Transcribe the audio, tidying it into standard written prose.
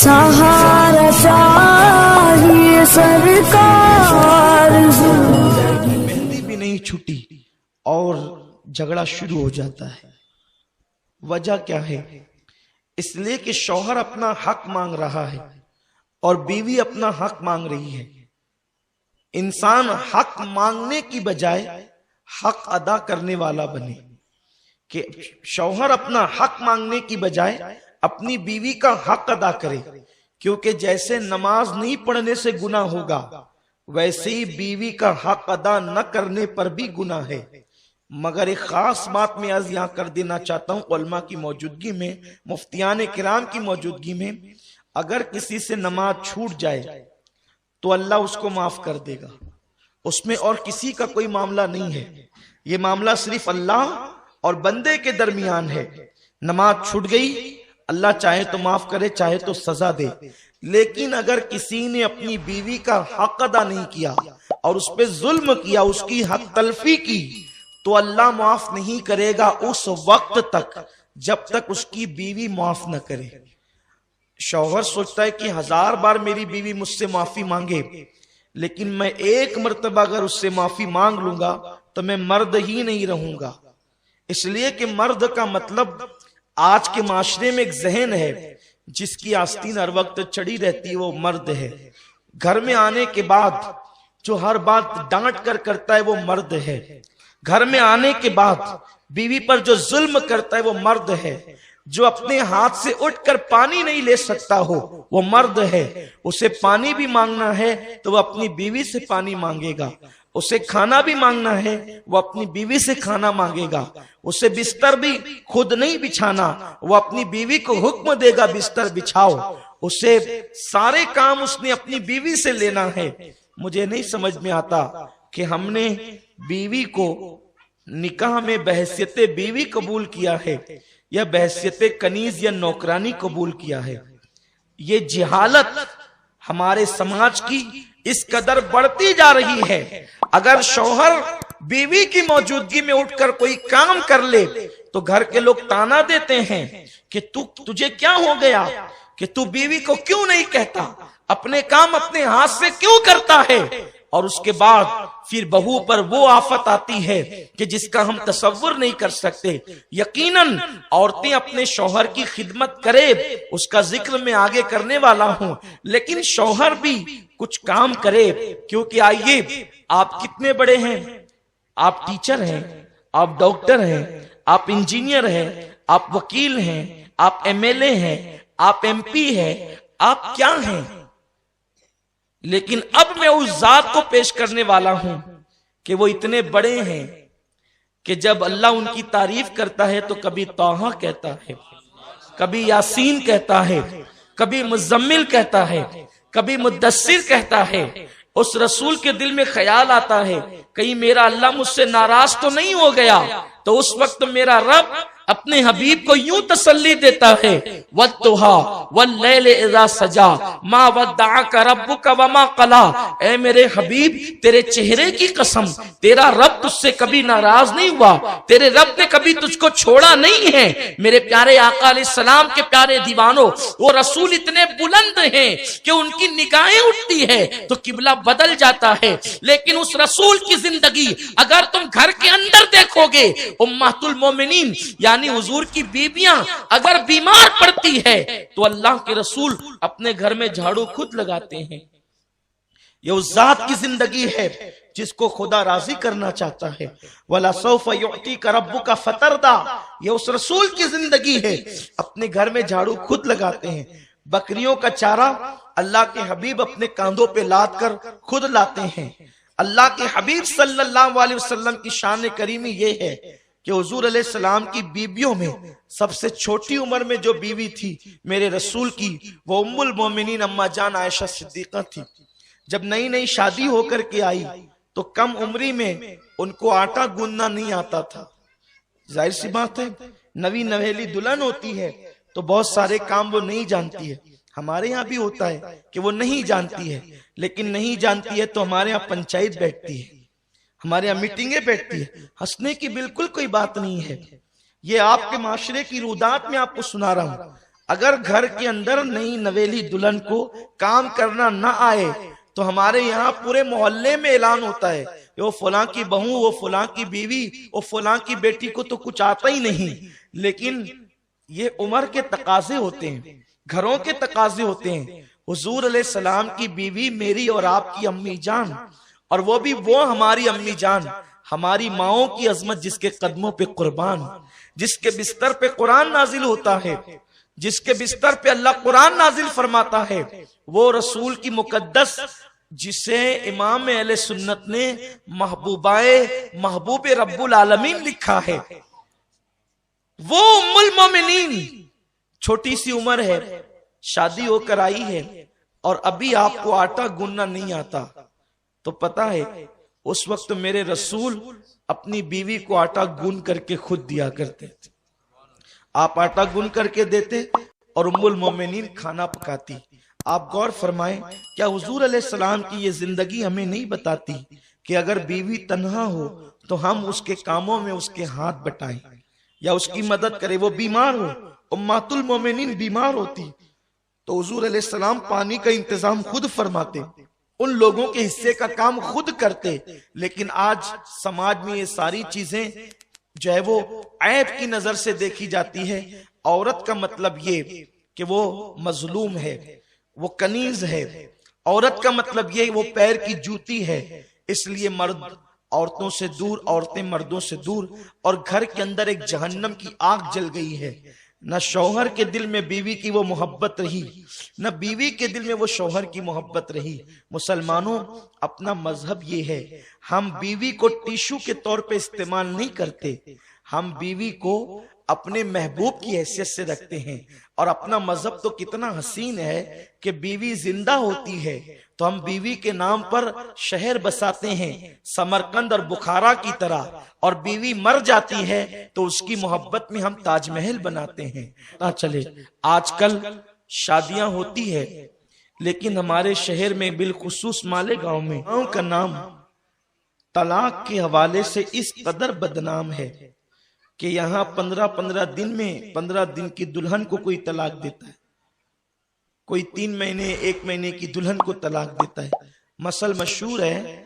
सहारा चाहिए सरकार। मेहंदी भी नहीं छूटी और झगड़ा शुरू हो जाता है। वजह क्या है? इसलिए कि शौहर अपना हक मांग रहा है और बीवी अपना हक मांग रही है। इंसान हक मांगने की बजाय हक अदा करने वाला बने, कि शौहर अपना हक मांगने की बजाय अपनी बीवी का हक अदा करे। क्योंकि जैसे नमाज नहीं पढ़ने से गुनाह होगा, वैसे ही बीवी का हक अदा न करने पर भी गुनाह है। मगर एक खास बात मैं आज यहां कर देना चाहता हूं, उलमा की मौजूदगी में, मुफ्तियान किराम की मौजूदगी में, अगर किसी से नमाज छूट जाए तो अल्लाह उसको माफ कर देगा। उसमें और किसी का कोई मामला नहीं है। ये मामला सिर्फ अल्लाह और बंदे के दरमियान है। नमाज छूट गई, अल्लाह चाहे तो माफ करे, चाहे तो सजा दे। लेकिन अगर किसी ने अपनी बीवी का हक अदा नहीं किया और उस पर जुल्म किया, उसकी हक तलफी की, तो अल्लाह माफ नहीं करेगा उस वक्त तक जब तक उसकी बीवी माफ न करे। शौहर सोचता है कि 1000 बार मेरी बीवी मुझसे माफी मांगे, लेकिन मैं एक मर्तबा अगर उससे माफी मांग लूंगा तो मैं मर्द ही नहीं रहूंगा। इसलिए कि मर्द का मतलब, आज के माशरे में एक जहन है जिसकी आस्तीन हर वक्त चढ़ी रहती है, वो मर्द है। घर में आने के बाद जो हर बात डांट कर करता है वो मर्द है। घर में आने के बाद बीवी पर जो जुल्म करता है वो मर्द है। जो अपने हाथ से उठकर पानी नहीं ले सकता हो वो मर्द है। उसे पानी भी मांगना है तो वो अपनी बीवी से पानी मांगेगा। उसे खाना भी मांगना है, वो अपनी बीवी से खाना मांगेगा। उसे बिस्तर भी खुद नहीं बिछाना, वो अपनी बीवी को हुक्म देगा बिस्तर बिछाओ। उसे सारे काम उसने अपनी बीवी से लेना है। मुझे नहीं समझ में आता कि हमने बीवी को निकाह में बहैसियते बीवी कबूल किया है या बहैसियते कनीज या नौकरानी कबूल किया है। ये जिहालत हमारे समाज की इस कदर बढ़ती जा रही है। अगर शौहर बीवी की मौजूदगी में उठकर कोई काम कर ले तो घर के लोग ताना देते हैं कि तुझे क्या हो गया, कि तू बीवी को क्यों नहीं कहता, अपने काम अपने हाथ से क्यों करता है। और उसके बाद फिर बहू पर वो आफत आती है कि जिसका हम तसव्वुर नहीं कर सकते। यकीनन औरतें अपने शौहर की खिदमत करे, उसका जिक्र मैं आगे करने वाला हूं, लेकिन शौहर भी कुछ काम करे। क्योंकि आइए, आप कितने बड़े हैं, आप टीचर हैं, आप डॉक्टर हैं, आप इंजीनियर हैं, आप वकील हैं, आप एमएलए हैं, आप एमपी हैं, आप क्या हैं। लेकिन अब मैं उस जात को पेश करने वाला हूं कि वो इतने बड़े हैं कि जब अल्लाह उनकी तारीफ करता है तो कभी तौहा कहता है, कभी यासीन कहता है, कभी मुज़म्मिल कहता है, कभी मुद्दस्सिर कहता है। उस रसूल के दिल में ख्याल आता है कहीं मेरा अल्लाह मुझसे नाराज तो नहीं हो गया। तो उस वक्त मेरा रब अपने हबीब को यूं तसल्ली देता है, वद्दुहा वल्लैल इज़ा सजा मा वद्दअका रब्बुका वमा क़ला। ऐ मेरे हबीब, तेरे चेहरे की कसम, तेरा रब तुझसे कभी नाराज नहीं हुआ, तेरे रब ने कभी तुझको छोड़ा नहीं है। मेरे प्यारे आका अलैहिस्सलाम के प्यारे दीवानों, वो रसूल इतने बुलंद हैं कि उनकी निगाहें उठती है तो किबला बदल जाता है। लेकिन उस रसूल की जिंदगी अगर तुम घर के अंदर देखोगे, उम्मतुल मोमिनीन यानी हुजूर की बीबियां अगर बीमार पड़ती है तो अल्लाह के रसूल अपने घर में झाड़ू खुद लगाते हैं। ये उस जात की जिंदगी है जिसको खुदा राजी करना चाहता है। वला सौफ युअतीका रब्बुका फतरदा, ये उस रसूल की जिंदगी है। अपने घर में झाड़ू खुद लगाते हैं। बकरियों का चारा अल्लाह के हबीब अपने कांधों पे लाद कर खुद लाते हैं। अल्लाह के हबीब सल्लल्लाहु अलैहि वसल्लम की शान करीमी ये है कि हुजूर अलैहि सलाम की बीबियों में सबसे छोटी उम्र में जो बीवी थी मेरे रसूल की, वो उम्मुल मोमिनीन अम्मा जान आयशा सिद्दीका थी। जब नई नई शादी होकर के आई तो कम उम्री में उनको आटा गूंदना नहीं आता था। जाहिर सी बात है, नवी नवेली दुल्हन होती है तो बहुत सारे काम वो नहीं जानती है। हमारे यहाँ भी होता है कि वो नहीं जानती है, लेकिन नहीं जानती है तो हमारे यहाँ पंचायत बैठती है, हमारे यहाँ मीटिंगें बैठती है। हंसने की बिल्कुल कोई बात नहीं है। ये आपके माशरे की रुदात में आपको सुना रहा हूं। अगर घर के अंदर नई नवेली दुल्हन को काम करना ना आए तो हमारे यहाँ पूरे मोहल्ले में ऐलान होता है, वो फलां की बहू, वो फलां की बीवी, वो फलां की बेटी को तो कुछ आता ही नहीं। लेकिन ये उम्र के तकाजे होते हैं, घरों के तकाजे होते हैं। हुजूर अलैहिस्सलाम की बीवी मेरी और आपकी अम्मी जान, और वो भी वो हमारी अम्मी जान, हमारी माओं की अजमत, जिसके कदमों पे कुर्बान, जिसके बिस्तर पे कुरान नाजिल होता है, जिसके बिस्तर पे अल्लाह कुरान नाजिल फरमाता है, वो रसूल की मुकद्दस, जिसे इमाम अहले सुन्नत ने महबूब रब्बुल आलमीन लिखा है, वो उम्मुल मोमिनीन। छोटी सी उम्र है, शादी होकर आई है और अभी आपको आटा गूंदना नहीं आता, तो पता है उस वक्त मेरे रसूल अपनी बीवी को आटा गूंद करके खुद दिया करते थे। आप आटा गूंद करके देते और उम्मुल मोमिनीन खाना पकाती। आप गौर फरमाएं, क्या हुजूर अलैहिस्सलाम की ये जिंदगी हमें नहीं बताती कि अगर बीवी तन्हा हो तो हम उसके कामों में उसके हाथ बटाएं या उसकी मदद करें। वो बीमार हो, उम्मतुल मोमिनीन बीमार होती तो हुजूर अलैहिस्सलाम पानी का इंतजाम खुद फरमाते, उन लोगों के हिस्से का काम खुद करते। लेकिन आज समाज में ये सारी चीजें जो है वो ऐब की नजर से देखी जाती है। औरत का मतलब ये कि वो मजलूम है, वो कनीज है। औरत का मतलब ये वो पैर की जूती है। इसलिए मर्द औरतों से दूर, औरतें मर्दों से दूर, और घर के अंदर एक जहन्नम की आग जल गई है। न शौहर के दिल में बीवी की वो मोहब्बत रही, न बीवी के दिल में वो शौहर की मोहब्बत रही। मुसलमानों, अपना मजहब ये है, हम बीवी को टिश्यू के तौर पे इस्तेमाल नहीं करते, हम बीवी को अपने महबूब की हैसियत से रखते हैं। और अपना मजहब तो कितना हसीन है कि बीवी जिंदा होती है तो हम बीवी के नाम पर शहर बसाते हैं, समरकंद और बुखारा की तरह, और बीवी मर जाती है तो उसकी मोहब्बत में हम ताजमहल बनाते हैं। पता चले आजकल शादियां होती है, लेकिन हमारे शहर में बिलखुसूस मालेगांव में गांव का नाम तलाक के हवाले से इस कदर बदनाम है कि यहाँ 15 दिन में 15 दिन की दुल्हन को कोई तलाक देता है, कोई 3 महीने 1 महीने की दुल्हन को तलाक देता है। मसल मशहूर है